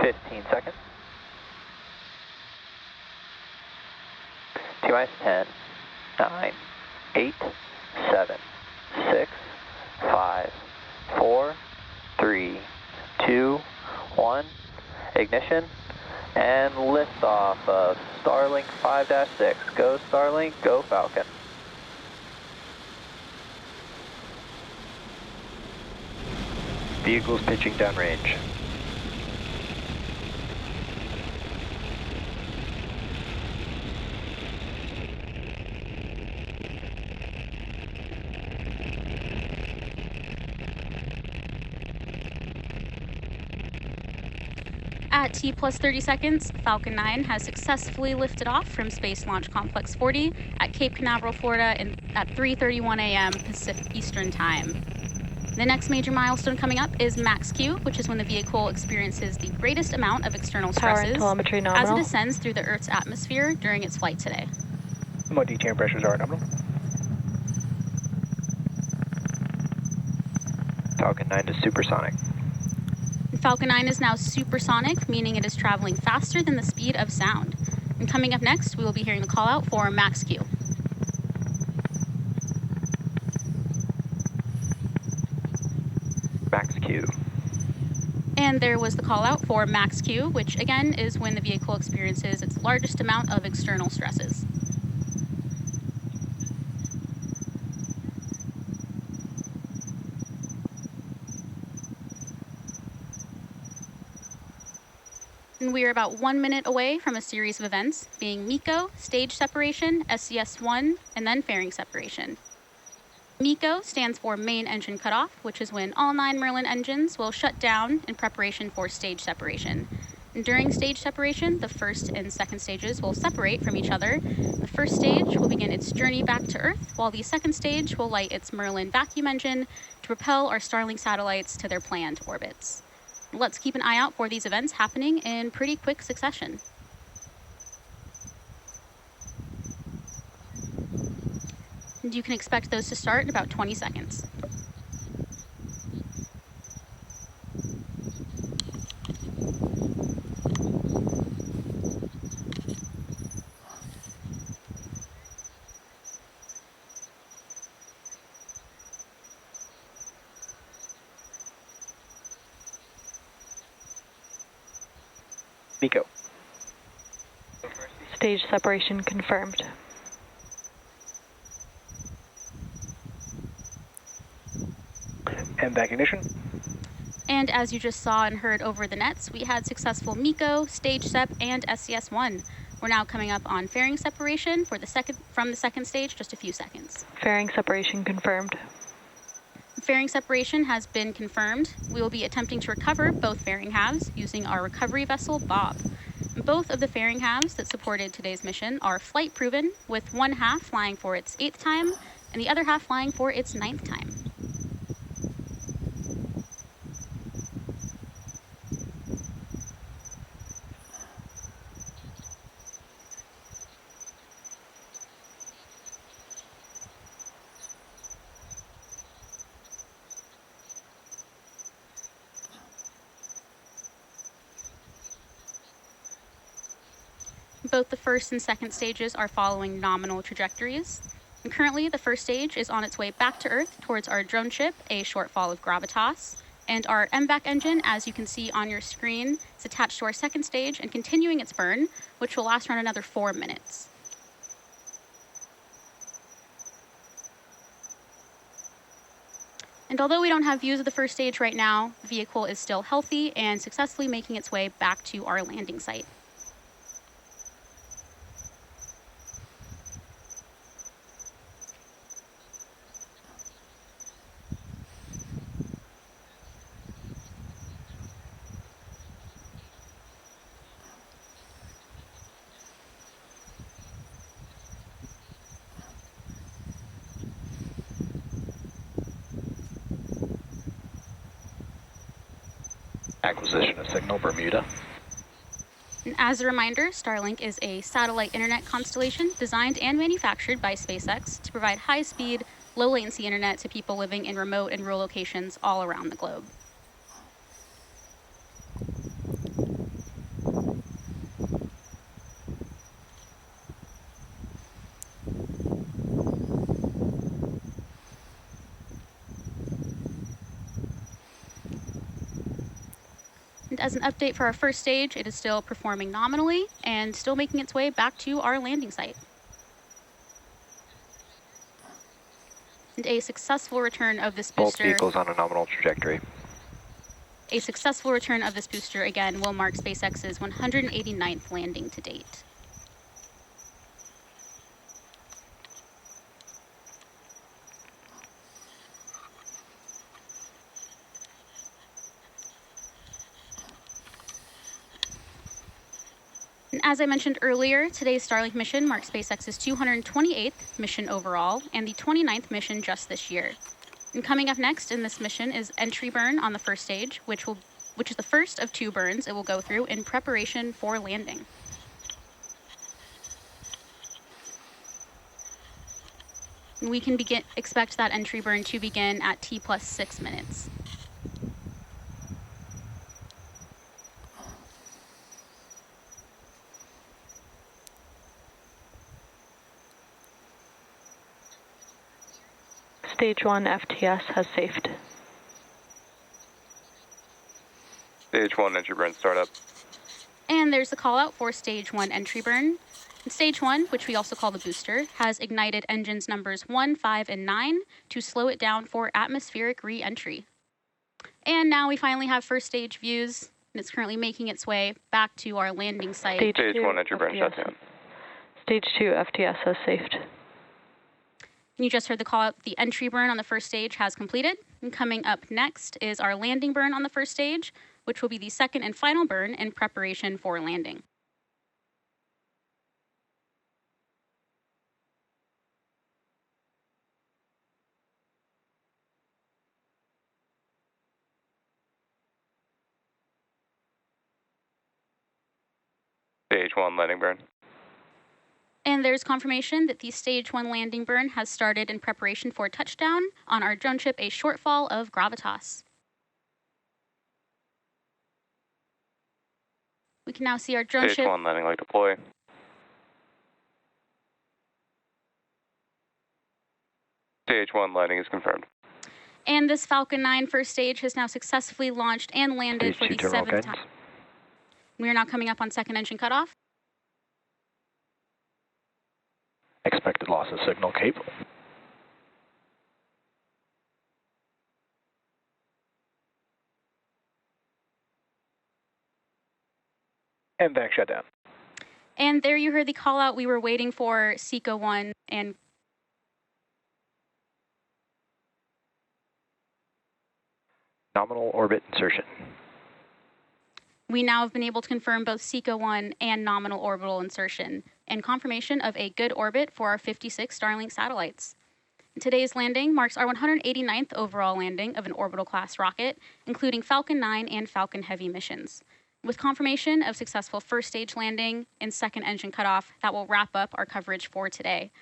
15 seconds. T-minus 10, 9, 8, 7, 6, 5, 4, 3, 2, 1. Ignition and liftoff of Starlink 5-6. Go Starlink, go Falcon. Vehicles pitching downrange. At T plus 30 seconds, Falcon 9 has successfully lifted off from Space Launch Complex 40 at Cape Canaveral, Florida at 3:31 a.m. Pacific Eastern Time. The next major milestone coming up is max Q, which is when the vehicle experiences the greatest amount of external stresses Power and telemetry nominal. as it ascends through the Earth's atmosphere during its flight today. MOD chamber pressures are nominal. Falcon 9 is supersonic. Falcon 9 is now supersonic, meaning it is traveling faster than the speed of sound. And coming up next, we will be hearing the call out for max Q. Max Q. And there was the call out for max Q, which again is when the vehicle experiences its largest amount of external stresses. And we are about 1 minute away from a series of events, being MECO, stage separation, SCS-1, and then fairing separation. MECO stands for main engine cutoff, which is when all 9 Merlin engines will shut down in preparation for stage separation. And during stage separation, the first and second stages will separate from each other. The first stage will begin its journey back to Earth, while the second stage will light its Merlin vacuum engine to propel our Starlink satellites to their planned orbits. Let's keep an eye out for these events happening in pretty quick succession. And you can expect those to start in about 20 seconds. MECO. Stage separation confirmed. And back ignition. And as you just saw and heard over the nets, we had successful MECO, stage sep, and SCS-1. We're now coming up on fairing separation from the second stage, just a few seconds. Fairing separation confirmed. Fairing separation has been confirmed. We will be attempting to recover both fairing halves using our recovery vessel, Bob. Both of the fairing halves that supported today's mission are flight proven, with one half flying for its 8th time and the other half flying for its 9th time. Both the first and second stages are following nominal trajectories. And currently, the first stage is on its way back to Earth towards our drone ship, a shortfall of gravitas. And our MVAC engine, as you can see on your screen, is attached to our second stage and continuing its burn, which will last around another 4 minutes. And although we don't have views of the first stage right now, the vehicle is still healthy and successfully making its way back to our landing site. Acquisition of signal, Bermuda. And as a reminder, Starlink is a satellite internet constellation designed and manufactured by SpaceX to provide high-speed, low-latency internet to people living in remote and rural locations all around the globe. as an update for our first stage, it is still performing nominally and still making its way back to our landing site. And a successful return of this Both booster. vehicles on a nominal trajectory. A successful return of this booster, again, will mark SpaceX's 189th landing to date. And as I mentioned earlier, today's Starlink mission marks SpaceX's 228th mission overall and the 29th mission just this year. And coming up next in this mission is entry burn on the first stage, which is the first of 2 burns it will go through in preparation for landing. And we can expect that entry burn to begin at T+6 minutes. Stage 1 FTS has safed. Stage 1 entry burn startup. And there's the call out for Stage 1 entry burn. And Stage 1, which we also call the booster, has ignited engines numbers 1, 5, and 9 to slow it down for atmospheric re-entry. And now we finally have first stage views, and it's currently making its way back to our landing site. Stage 1 entry burn shut down. Stage 2 FTS has safed. You just heard the call out. The entry burn on the first stage has completed. And coming up next is our landing burn on the first stage, which will be the second and final burn in preparation for landing. Stage 1 landing burn. And there's confirmation that the Stage 1 landing burn has started in preparation for touchdown on our drone ship, a shortfall of gravitas. We can now see our drone Stage ship. 1 landing light deploy. Stage 1 landing is confirmed. And this Falcon 9 first stage has now successfully launched and landed Stage for 2 the terminal 7th guidance. time. We are now coming up on second engine cutoff. Expected loss of signal, Cape. And back shutdown. And there you heard the call out. We were waiting for SECO 1 and Nominal orbit insertion. we now have been able to confirm both SECO 1 and nominal orbital insertion and confirmation of a good orbit for our 56 Starlink satellites. Today's landing marks our 189th overall landing of an orbital class rocket, including Falcon 9 and Falcon Heavy missions. With confirmation of successful first stage landing and second engine cutoff, that will wrap up our coverage for today.